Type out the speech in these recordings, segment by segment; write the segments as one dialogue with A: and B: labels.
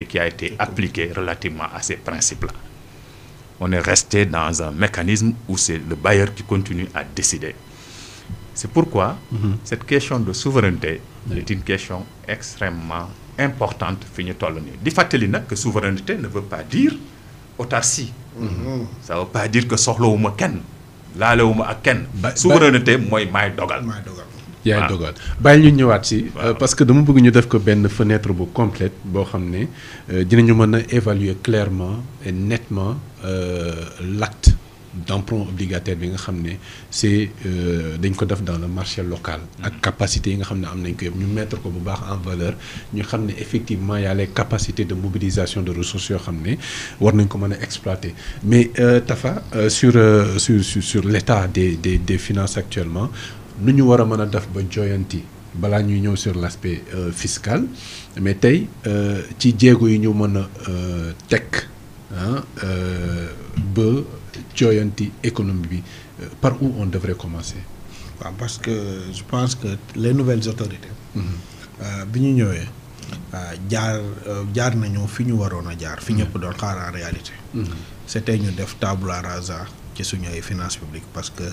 A: qui a été appliqué relativement à ces principes-là. On est resté dans un mécanisme où c'est le bailleur qui continue à décider. C'est pourquoi cette question de souveraineté est une question extrêmement importante. Di fàttali nag que souveraineté ne veut pas dire autarcie. Ça ne veut pas dire que soxlawuma kenn laalewuma ak kenn. Souveraineté mooy maay dogal.
B: yaay dogal bàyyi ñu ñëwaat si parce que dama bëgg ñu def ko benn fenêtre bu complète boo xam ne dinañu mën a évaluer clairement et nettement l'acte d'emprunt obligataire bi nga xam ne c'est dañ ko def dans le marché local ak capacité yi nga xam ne am nañ ko yëpp ñu mettre ko bu baax en valeur ñu xam ne effectivement y a les capacités de mobilisation de ressources yoo xam ne war nañ ko mën a exploiter mais Tafa sur l'état des finances actuellement nu ñu war a mën a def ba joyanti balaa ñuy ñëw sur l'aspect fiscal mais tey ci jéego yi ñu mën a teg ba joyanti économie bi par où on devrait commencer.
C: waaw parce que je pense que les nouvelles autorités. bi ñu ñëwee jaar nañu fi ñu waroon a jaar. fi ñëpp doon xaar en réalité. c'était ñu def tabula rasa ci suñu ay finances publiques parce que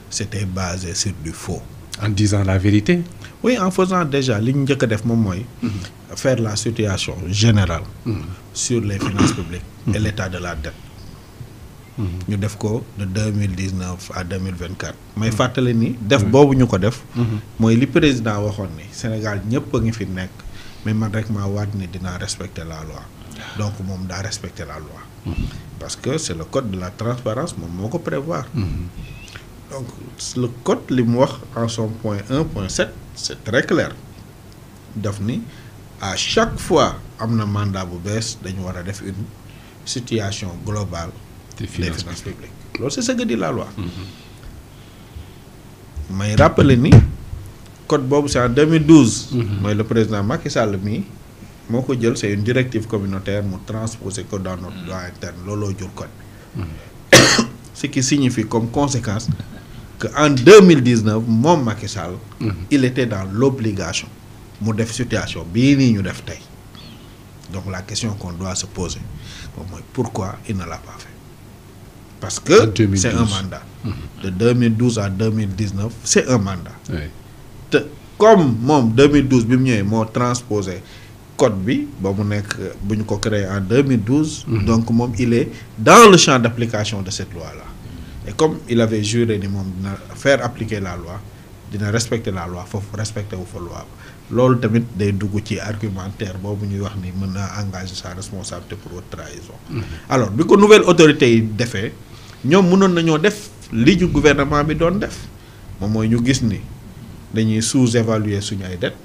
C: c'était basé sur du faux.
B: En disant la vérité.
C: Oui, en faisant déjà li ñu njëkk a def moom mooy. faire la situation générale. sur les finances publiques. et l'état de la dette. ñu def ko de 2019 à 2024. may fàttali ni def boobu ñu ko def. mooy li président waxoon ni Sénégal ñëpp a ngi fi nekk mais man rek maa waat ni dinaa respecter la loi donc moom daa respecter la loi. parce que c'est le code de la transparence moom moo ko prévoir. Donc le code li mu wax en son point 1.7 c'est très clair daf ni à chaque fois am na mandat bu bees dañu war a def une situation globale des finances publiques loolu c'est ce que dit la loi. may rappeler ni code boobu c'est en 2012. mooy le président Macky Sall mii moo ko jël c'est une directive communautaire mu transposer ko dans notre droit interne looloo jur code bi. Ce qui signifie comme conséquence que en 2019 moom Macky Sall. il était dans l'obligation mu def situation bii nii ñu def tey donc la question qu'on doit se poser moom mooy pourquoi il ne l'a pas fait parce que c'est un mandat. De 2012 à 2019 c'est un mandat.
B: Oui.
C: te comme moom 2012 bi mu ñëwee moo transposé code bi ba mu nekk bu ñu ko créé en 2012. donc moom il est dans le champ d'application de cette loi-là. Et comme il avait juré ni moom dina faire appliquer la loi dina respecter la loi foofu respecter wu fa loi loolu tamit day dugg ci argumentaire boobu ñuy wax ni mën na engager sa responsabilité pour haute trahison. Alors bi ko nouvelle autorité yi defee ñoom mënoon nañoo def li ju gouvernement bi doon def moom mooy ñu gis ni dañuy sous-évaluer suñu ay dettes.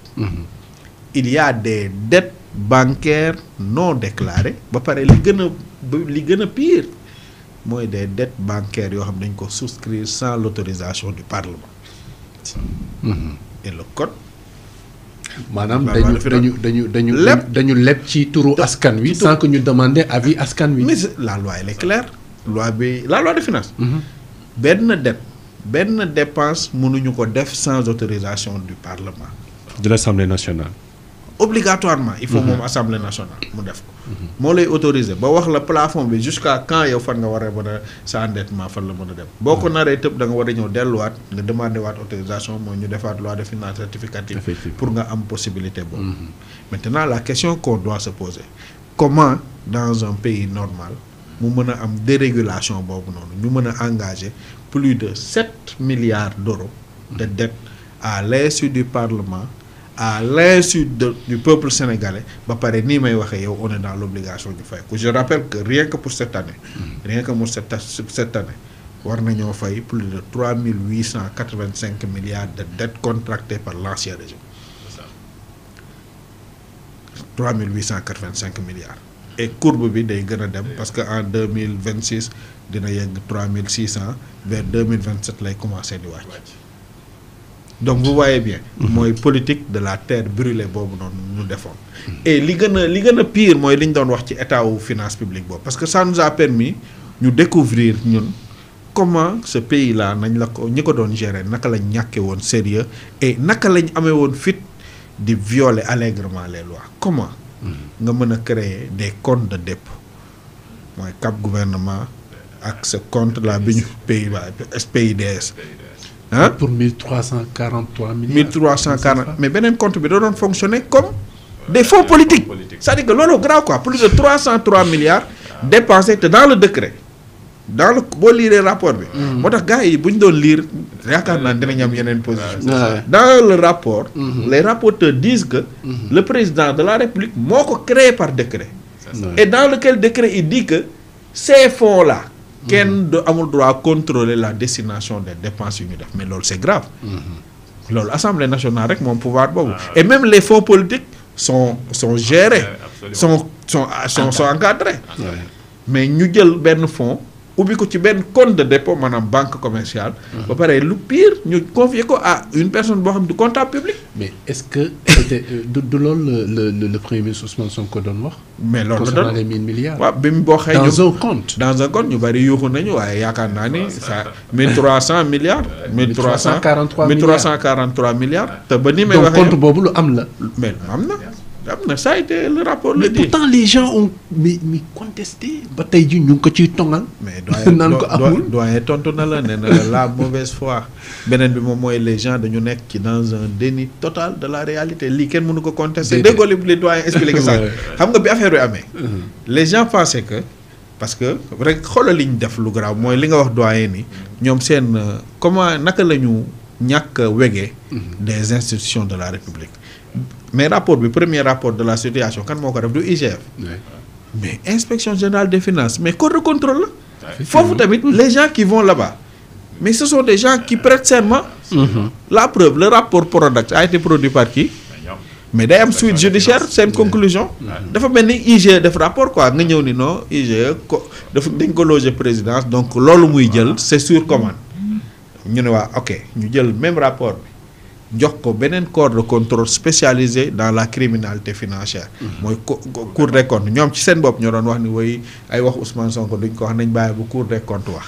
C: Il y a des dettes bancaires non déclarées ba pare li gën a pire. mooy des dettes bancaires yoo xam dañ ko souscrire sans l'autorisation du Parlement. Et le code.
B: maanaam dañu leb ci turu askan wi sans que ñu demander avis askan wi.
C: mais la loi elle est claire la loi de finances. benn dépense mënuñu ko def sans autorisation du Parlement.
B: De l'Assemblée nationale.
C: Obligatoirement il faut moom Assemblée nationale mu def ko. moo lay autoriser ba wax la plafond bi jusqu'à quand yow fan nga war a mën a sa endettement fan la mën a dem. boo ko naree tëb da nga war a ñëw delluwaat nga demander waat autorisation mooy ñu defaat loi de finances rectificative pour nga am possibilité boobu. Maintenant la question qu'on doit se poser comment dans un pays normal mu mën a am dérégulation boobu noonu ñu mën a engager plus de 7 milliards d'euros de dette à l'insu du Parlement. À l'insu du peuple sénégalais ba pare nii may waxee yow on est dans l'obligation ñu fay ko je rappelle que rien que pour cette année cette année war nañoo fay plus de 3885 milliards de dettes contractées par l'ancien régime. 3885 milliards et courbe bi day gën a dem parce que en 2026 dina yegg 3600 vers 2027 lay commencer di wàcc. Donc vous voyez bien. mooy politique de la terre brûlée boobu noonu ñu defoon. et li gën a pire mooy li ñu doon wax ci état wu finance publique boobu parce que ça nous a permis ñu découvrir ñun comment ce pays là nañ la ko ñi ko doon gérer naka lañ ñàkkee woon sérieux et naka lañ amee woon fit di violer allègrement les lois comment nga mën a créer des comptes de dépôt mooy cap gouvernement ak sa compte là bi ñu SPIDS ah
B: pour 1343 milliards.
C: 1340 mais beneen compte bi da doon fonctionner comme des fonds politiques c'est-à-dire que loolu grave quoi plus de 303 milliards dépensés te dans le décret dans le boo lire rapport bi. moo tax gars yi bu ñu doon lire yaakaar naa dinañ am yeneen position. dans le rapport. les rapporteurs disent que. le président de la République moo ko créé par décret. et dans lequel décret il dit que ces fonds là. kenn du amul droit contrôler la destination des dépenses yu ñu def mais loolu c'est grave. loolu Assemblée nationale rek moom pouvoir boobu. et même les fonds politiques sont gérés. sont encadrés. mais ñu jël benn fonds. ubbi ko ci benn compte de dépôt maanaam banque commerciale. ba pare lu pire ñu confier ko à une personne boo xam du comptable public.
B: mais est-ce que du loolu le premier ministre Ousmane Sonko doon wax.
C: mais loolu la
B: concernant les 1000 milliards.
C: waaw bi mu booxee
B: dans un compte
C: ñu bari yuuxu nañu waaye yaakaar naa ni ça 1300 milliards. 1343 milliards. te ba ni may waxee
B: donc compte boobu lu am la.
C: mais am na ça a été le rapport le dit.
B: mais pourtant les gens ont mais contesté ba tey jii ñu ngi ko ciy tongal.
C: mais
B: naan ko amul
C: doyen tontu na la nee na la mauvaise foi beneen bi moom mooy les gens dañu nekk ci dans un déni total de la réalité lii kenn mënu ko contester. déggoo li doyen expliqué ça xam nga bi affaire bi amee. les gens pensaient que parce que rek xoolal li ñu def lu grave mooy li nga wax doyen ni ñoom seen comment naka la ñu ñàkk a wegee des institutions de la République. mais rapport bi premier rapport de la situation kan moo ko def du IGF. mais inspection générale des finances mais corps de contrôle la. foofu tamit les gens qui vont là-bas mais ce sont des gens qui prêtent serment. la preuve le rapport Prodac a été produit par qui. mais day am suite judiciaire seen conclusion. dafa mel ni IGE def rapport quoi nga ñëw ni non IGE dafa dañ ko loger présidence donc loolu muy jël c'est sur commande. ñu ne waa ok ñu jël même rapport bi. jox ko beneen corps de contrôle spécialisé dans la criminalité financière. mooy cour des comptes ñoom ci seen bopp ñoo doon wax ni woy ay wax Ousmane Sonko duñ ko wax nañ bàyyi bu cour des comptes wax.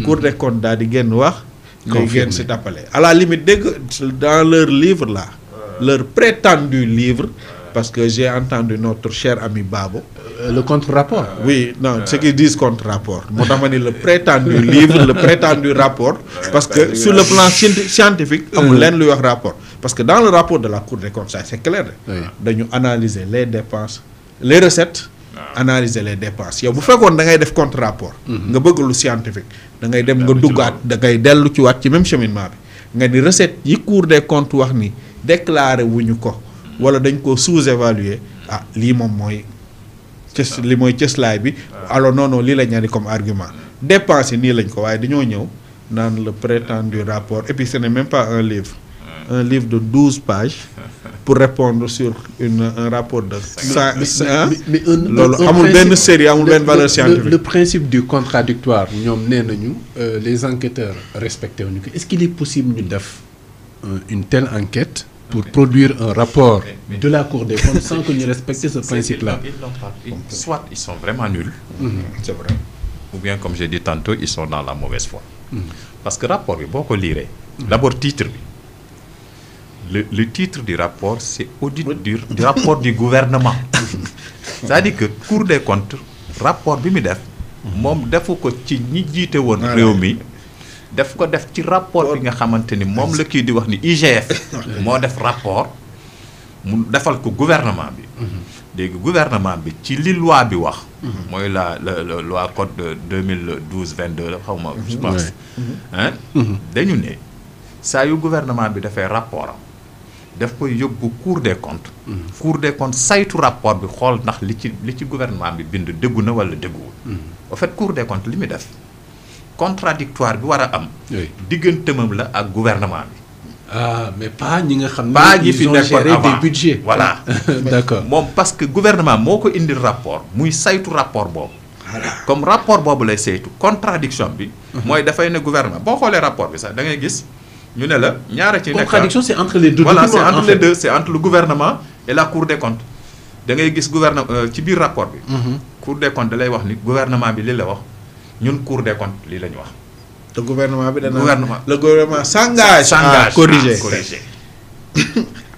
C: cour des comptes daal di génn wax. ngay génn si tappale à la limite dégg dans leur livre là. leur prétendu livre parce que j'ai entendu notre cher ami Babo.
B: le contre-rapport.
C: oui non ce qu'ils disent contre-rapport moo tax ma ni le prétendu livre le prétendu rapport parce que sur le plan scientifique amul leen luy wax rapport parce que dans le rapport de la Cour des comptes ça c'est clair dañu analyser les dépenses les recettes analyser les dépenses yow bu fekkoon da ngay def contre-rapport nga bëgg lu scientifique da ngay dem nga duggaat da ngay dellu ci waat ci même cheminement bi nga ni recette yi Cour des comptes wax ni déclaré wuñu ko wala dañ ko sous-évaluer lii moom mooy li mooy cëslaay bi alors non lii la ñaari comme argument dépense nii lañ ko waaye dañoo ñëw naan le prétendu rapport et puis ce n'est même pas un livre de 12 pages pour répondre sur un rapport de 100 loolu amul benn série amul benn valeur scientifique.
B: Le principe du contradictoire ñoom nee nañu les enquêteurs respecté wuñu ko est-ce qu'il est possible ñu def une telle enquête pour produire un rapport de la Cour des comptes sans que ñu respecter ce principe-là.
A: Soit ils sont vraiment nuls,
C: c'est vrai,
A: ou bien comme j'ai dit tantôt, ils sont dans la mauvaise foi. Parce que rapport bi boo ko lire d'abord titre bi le titre du rapport c'est audit du rapport du gouvernement. C'est-à-dire que Cour des comptes rapport bi mu def moom defu ko ci ñi jiite woon réew mi def ko def ci rapport bi nga xamante ni moom la kii di wax ni IGF moo def rapport mu defal ko gouvernement bi léegi gouvernement bi ci li loi bi wax mooy la loi code de 2012-22 la xaw ma je pense dañu ne saa yu gouvernement bi dafay rapport am daf koy yóbbu Cour des comptes Cour des comptes saytu rapport bi xool ndax li ci gouvernement bi bind dëggu na wala dëgguwul en fait Cour des comptes li muy def contradictoire bi war a am digganteem la ak gouvernement bi
B: mais pas ñi nga xam ne
A: pas ñi fi
B: ils ont géré des budgets
A: voilà
B: d'accord
A: moom parce que gouvernement moo ko indil rapport muy saytu rapport boobu comme rapport boobu lay saytu contradiction bi mooy dafay ne gouvernement boo xoolee rapport bi sax da ngay gis ñu ne la ñaara ci nekk
B: contradiction c'est entre les deux
A: voilà c'est entre les deux c'est entre le gouvernement et la Cour des comptes da ngay gis gouvernement ci biir rapport bi Cour des comptes da lay wax ni gouvernement bi li la wax ñun Cour des comptes lii la ñu wax.
C: te gouvernement bi dana le gouvernement s'engage à corriger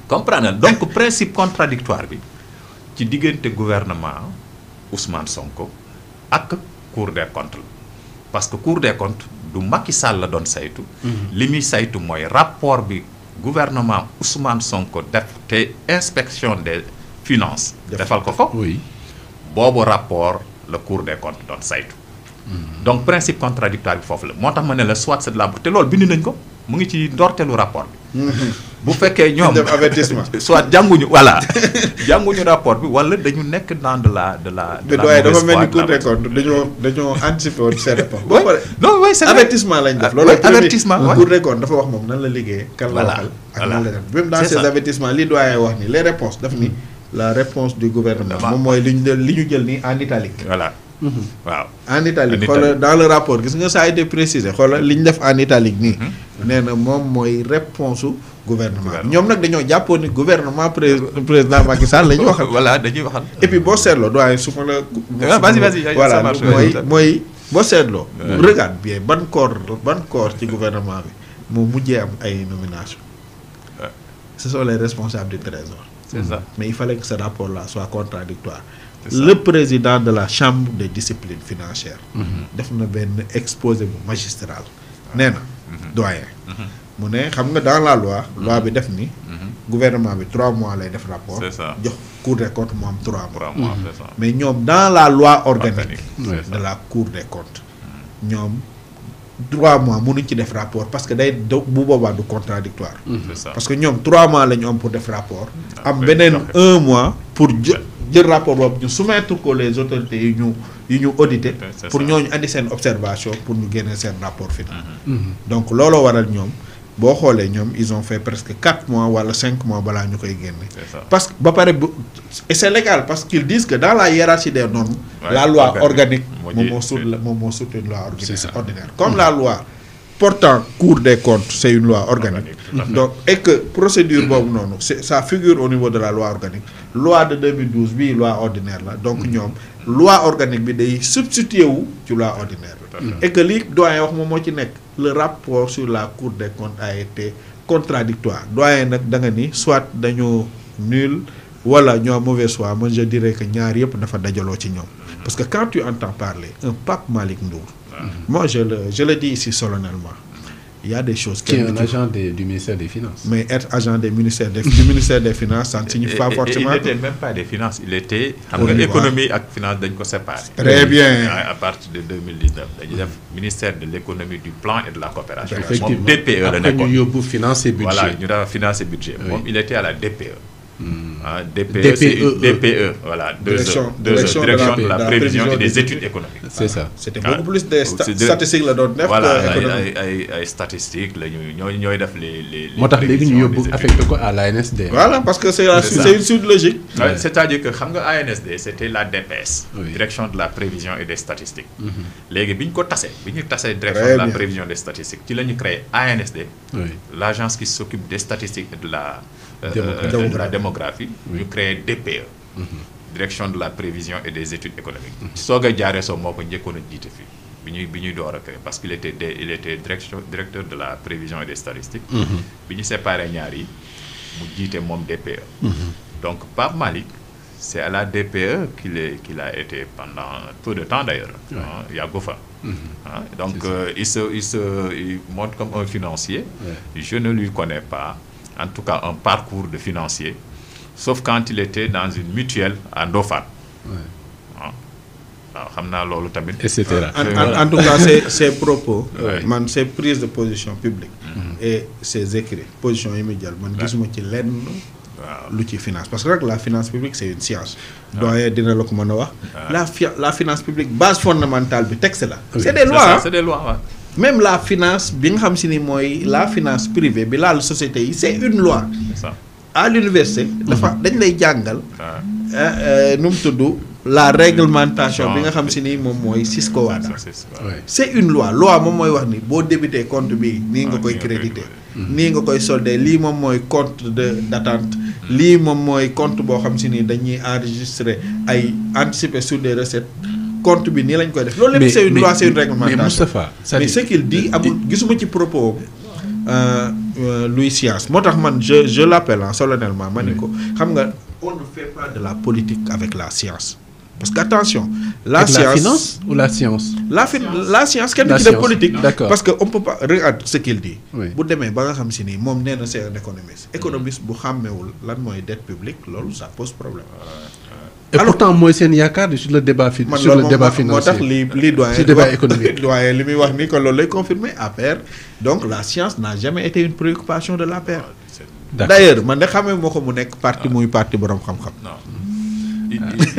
A: comprendre donc principe contradictoire bi ci diggante gouvernement Ousmane Sonko ak Cour des comptes la parce que Cour des comptes du Macky Sall la doon saytu. li muy saytu mooy rapport bi gouvernement Ousmane Sonko def te inspection des finances. defal ko ko.
B: oui
A: boobu rapport la Cour des comptes doon saytu. donc principe contradictoire bi foofu la moo tax ma ne la soit c'est de la te loolu bind nañ ko mu ngi ci ndorteelu rapport bi. bu fekkee ñoom
C: def avertissement.
A: soit jànguñu voilà jànguñu rapport bi wala dañu nekk dans de la
C: mais doyen dafa mel ni Cour des comptes dañoo anticiper woon seen rapport. boo paree
A: non oui c'est
C: avertissement lañ def. loolu
A: avertissement
C: Cour des comptes dafa wax moom nan la liggéey. kan la waxal ak nan la def même dans ces avertissements li doyen wax ni les réponses daf ni la réponse du gouvernement. moom mooy li ñu jël nii en italique.
A: voilà. waaw
C: en italique xoolal dans le rapport gis nga ça a été précisé xoolal li ñu def en italique nii. nee na moom mooy réponse su gouvernement ñoom nag dañoo jàppoon ni gouvernement président Macky Sall la ñuy waxal.
A: voilà dañuy waxal.
C: et puis boo seetloo doyen su ma la.
A: vas-y
C: voilà mooy boo seetloo. regarde bien ban corps ci gouvernement bi moo mujjee am ay nomination ce sont les responsables du trésor.
A: c'est ça
C: mais il fallait que ce rapport là soit contradictoire le président de la chambre des disciplines financières def na benn exposé bu magistral nee na doyen mu ne xam nga dans la loi bi def ni gouvernement bi 3 mois lay def rapport jox Cour des comptes mu am 3 mois mais ñoom dans la loi organique de la Cour des comptes ñoom 3 mois mënuñ ci def rapport parce que day bu boobaa du contradictoire parce que ñoom 3 mois la ñu am pour def rapport am beneen 1 mois pour jël rapport boobu ñu soumettre ko les autorités yi ñu audité pour ñooñu andi seen observation pour ñu génne seen rapport final donc looloo waral ñoom boo xoolee ñoom ils ont fait presque 4 mois wala 5 mois balaa ñu koy génne parce que ba pare et c'est légal parce qu'ils disent que dans la hiérarchie des normes la loi organique moom moo sut une loi ordinaire comme la loi portant Cour des comptes c'est une loi organique donc et que procédure boobu noonu ça figure au niveau de la loi organique loi de 2012 bii loi ordinaire la donc ñoom loi organique bi day substitué wu ci loi ordinaire et que li doyen wax moom moo ci nekk le rapport sur la Cour des comptes a été contradictoire doyen nag da nga ni soit dañoo nul wala ñoo mauvais choix man je dirais que ñaar yëpp dafa dajaloo ci ñoom parce que quand tu entends parler un Pape Malick Ndour moi je le dis ici solennellement il y a des choses
B: qui est un agent du ministère des Finances
C: mais être agent du ministère des Finances ça ne signifie pas forcément
A: il n'était même pas des finances il était xam nga économie ak finance dañ ko séparé
C: très bien
A: à partir de 2019 dañuy def ministère de l'économie du plan et de la coopération
B: effectivement
A: moom DPE la nekkoon
B: ñu yóbbu finance et budget
A: voilà ñu dafa finance et budget moom il était à la DPE DPE voilà direction de la prévision et des études économiques
B: c'est ça
C: c'était beaucoup plus des statistiques la doon def
A: voilà ay statistiques la ñooy def les
B: moo tax léegi ñu yóbbu affecté ko à l'ANSD
C: voilà parce que c'est une suite logique
A: c'est-à-dire que xam nga ANSD c'était la DPS direction de la prévision et des statistiques léegi bi ñu ko tasee direction de la prévision des statistiques ci la ñu créé ANSD l'agence qui s'occupe des statistiques et de la démographie ñu créé DPE direction de la prévision et des études économiques soog a jaaree soo moo ko njëkkoon a jiite fii bi ñuy door a créé parce qu'il était directeur de la prévision et des statistiques bi ñu séparé ñaar yi mu jiite moom DPE donc Pape Malick c'est à la DPE qu'il a été pendant peu de temps d'ailleurs yàggu fa donc il montre comme un financier je ne lui connais pas en tout cas un parcours de financier sauf quand il était dans une mutuelle à Ndofane waaw xam naa loolu tamit
B: et cetera
C: en tout cas ses propos man ses prises de position publique et ses écrits position yi muy jël man gisuma ci lenn lu ci finance parce que rek la finance publique c'est une science doyen dina la ko mën a wax la finance publique base fondamentale bi texte la c'est des lois même la finance bi nga xam si ni mooy la finance privée bi laal société yi c'est une loi à l'université dafa dañ lay jàngal nu mu tudd la réglementation bi nga xam si ni moom mooy Cisco-Wada c'est une loi moom mooy wax ni boo débité compte bi nii nga koy crédité nii nga koy soldé lii moom mooy compte d'attente lii moom mooy compte boo xam si ni dañuy enregistrer ay anticiper sur des recettes compte bi nii lañ koy def loolu lépp c'est une loi c'est une réglementation
B: mais Moustapha
C: mais ce qu'il dit amul gisuma ci propos luy science moo tax man je l'appelle solennellement ma ni ko xam nga on ne fait pas de la politique avec la science. Parce qu'attention, la
B: Avec
C: science...
B: la finance ou la science?
C: La science, quelle
B: La
C: est
B: science,
C: politique?
B: d'accord.
C: Parce qu'on ne peut pas... Regarde ce qu'il dit.
B: Oui.
C: Vous demandez, c'est un économiste. Économiste, vous savez, la dette publique, ça pose problème.
B: Et alors, pourtant, moi, c'est une yakar sur le débat, sur le débat financier.
C: Le
B: débat économique.
C: Confirmé à pair. Donc, la science n'a jamais été une préoccupation de la paire.
B: D'accord.
C: D'ailleurs, parti borom xam-xam.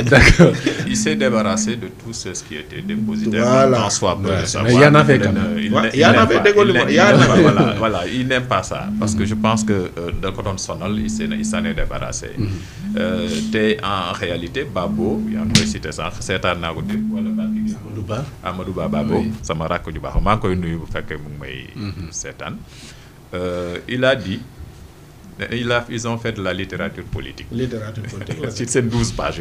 A: D'accord. Il s'est débarrassé de tout ce qui était dépositaire.
C: Voilà.
B: Mais il y en avait quand même.
C: Il y en avait des
A: Voilà, il n'aime pas ça. Parce que je pense que dans le coton sonal, il s'en est débarrassé. En réalité, Babo, il y a un cité ça, c'est un Nagoudi. Amadou Ba Babo, ça m'a raconté du Baho. Il a dit. Ils ont fait de la littérature politique. C'est 12 pages.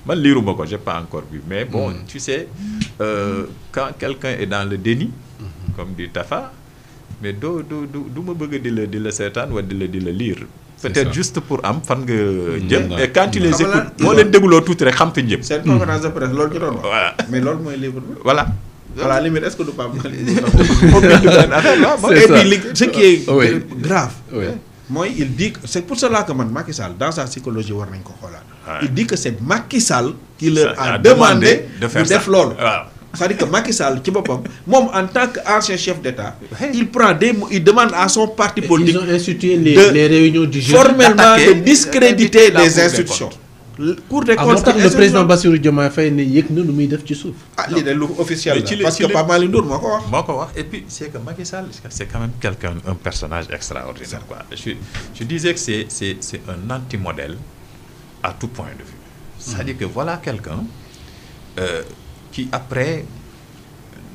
A: Moi, je ne l'ai pas encore vu. Mais bon, tu sais, quand quelqu'un est dans le déni, comme dit Tafa, mais d'où me bëgg de le seetaan ou de le lire. Peut-être juste pour am fan nga et quand tu les écoutes, moo leen dégloo tuuti rek xam fi jëm.
C: C'est une conférence de presse, loolu ñu doon wax.
A: Voilà.
C: Mais loolu mooy livre bi.
A: Voilà.
C: À la limite, est-ce que nous pas
A: Et puis
C: ce qui est grave.
B: Oui.
C: Moi, il dit que c'est pour cela que Macky Sall, dans sa psychologie, il dit que c'est Macky Sall qui leur a demandé de faire ça. C'est-à-dire que Macky Sall, en tant qu'ancien chef d'État, il demande à son parti politique.
B: Ils ont institué les réunions du jeudi.
C: Formellement de discréditer les institutions.
B: Cour des comptes, le président Bassirou Diomaye Faye ne yëg na lu muy def ci suuf.
C: L'idée officielle parce que pas mal moo ko wax.
A: Et puis c'est que Macky Sall c'est quand même un personnage extraordinaire quoi. Je disais que c'est un anti-modèle à tout point de vue. C'est-à-dire que voilà quelqu'un qui après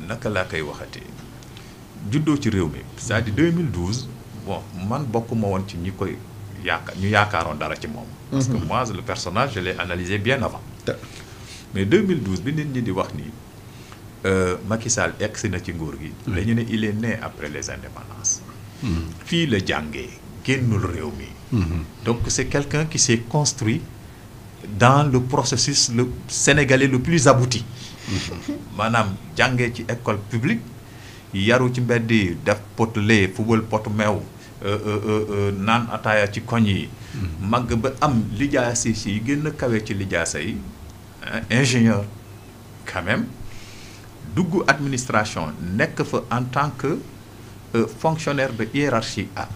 A: naka laa koy waxatee juddoo ci réew mi c'est-à-dire 2012 bon man bokkuma woon ci ñi koy ñu yaakaaroon dara ci moom. Parce que moi le personnage je l'ai analysé bien avant. Mais 2012 bi nit ñi di wax ni Macky Sall egsi na ci nguur gi. dañu ne il est né après les indépendances. Fii la jàngee génnul réew mi. Donc c'est quelqu'un qui s'est construit dans le processus le sénégalais le plus abouti. Maanaam jàngee ci école publique yaru ci mbedd yi def pot lait football pot meew. Naan ataaya ci koñ yi màgg ba am lijaasa yi gën a kawe ci lijaasa yi ingénieur quand même dugg administration nekk fa en tant que fonctionnaire de hiérarchie A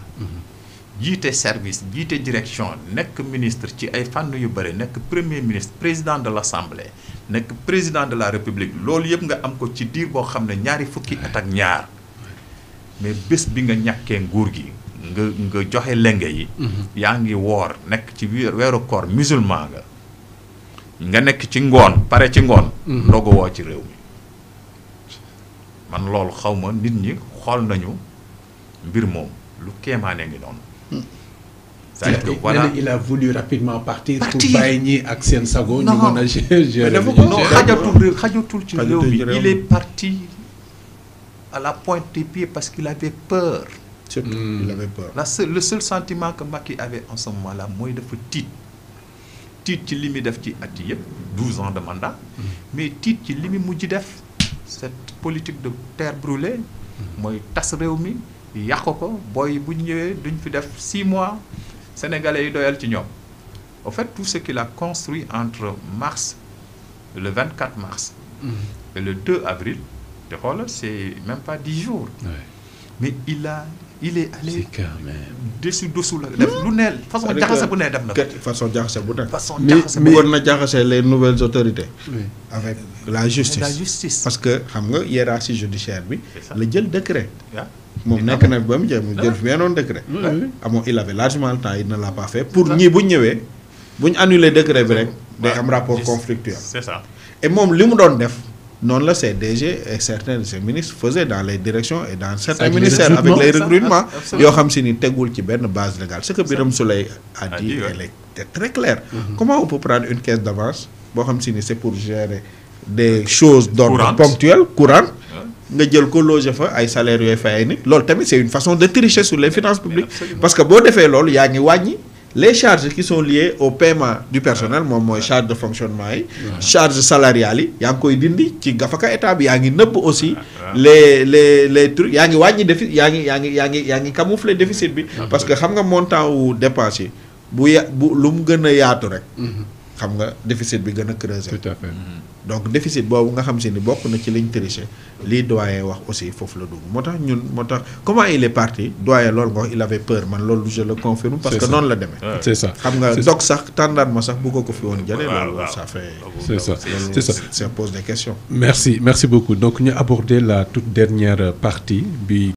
A: jiite service jiite direction nekk ministre ci ay fànn yu bëri nekk premier ministre président de l'Assemblée nekk président de la République loolu yëpp nga am ko ci diir boo xam ne ñaari fukki at ak ñaar mais bés bi nga ñàkkee nguur gi nga joxe lenge yi yaa ngi woor nekk ci weeru koor musulman nga nekk ci ngoon pare ci ngoon doog a woo ci réew mi man loolu xaw ma nit ñi xool nañu mbir moom lu kéemaane ngi noonu c'est-à-dire que voilà
B: il a voulu rapidement partir pour bàyyi ñi ak seen sago ñu mën a gérer
A: xajatul ci réew mi il est parti à la pointe des pieds parce qu'il avait peur.
C: Surtout, il avait peur.
A: Le seul sentiment que Macky avait en ce moment-là, mooy dafa tiit ci li muy def ci at yëpp 12 ans de mandat. Mais tiit ci li muy mujj def cette politique de terre brûlée. mooy tas réew mi yàq ko booy bu ñu ñëwee duñ fi def 6 mois sénégalais yi doyal ci ñoom. En fait tout ce qu'il a construit entre mars le 24 mars. Et le 2 avril. C'est même pas 10 jours. Mais il est allé dessous façon jaxase bu ne def na
C: façon jaxase bu ne bëggoon na jaxase les nouvelles autorités avec la justice parce que xam nga hiérarchie judiciaire bi la jël décret moom nekk na ba mu jël fi benn décret il avait largement le temps il ne l'a pas fait pour ñii bu ñu ñëwee bu ñu annulé décret bi rek day am rapport conflictuel
A: c'est ça
C: et moom li mu doon def noonu la ces DG et certains de ces ministres faisaient dans les directions et dans certains ministères avec les recrutements yoo xam si ni tegul ci benn base légale ce que Birame Souleye a dit elle est très claire. Comment on peut prendre une caisse d'avance boo xam si ni c'est pour gérer des choses d'ordre ponctuel courant nga jël ko loger fa ay salaires yooyu fay ay nit loolu tamit c'est une façon de tricher sur les finances publiques parce que boo defee loolu yaa ngi wàññi les charges qui sont liées au paiement du personnel moom mooy charge de fonctionnement yi charge salariale yi yaa ngi koy dindi ci gafaka état bi yaa ngi nëbb aussi les trucs yaa ngi wàññi déficit yaa ngi camoufler déficit bi parce que xam nga montant wu dépense yi bu lu mu gën a yaatu rek xam nga déficit bi gën a creuser.
B: Tout à fait.
C: Donc déficit boobu nga xam si ni bokk na ci liñ triché lii doyen wax aussi foofu la dugg moo tax comment il est parti doyen loolu nga wax il avait peur man loolu je le confirme parce que noonu la demee.
B: c'est ça
C: xam nga dog sax tàndaat ma sax bu ko fi woon jëlee. loolu ça fait.
B: c'est ça
C: ça pose des questions.
B: Merci beaucoup donc ñu aborder la toute dernière partie bi.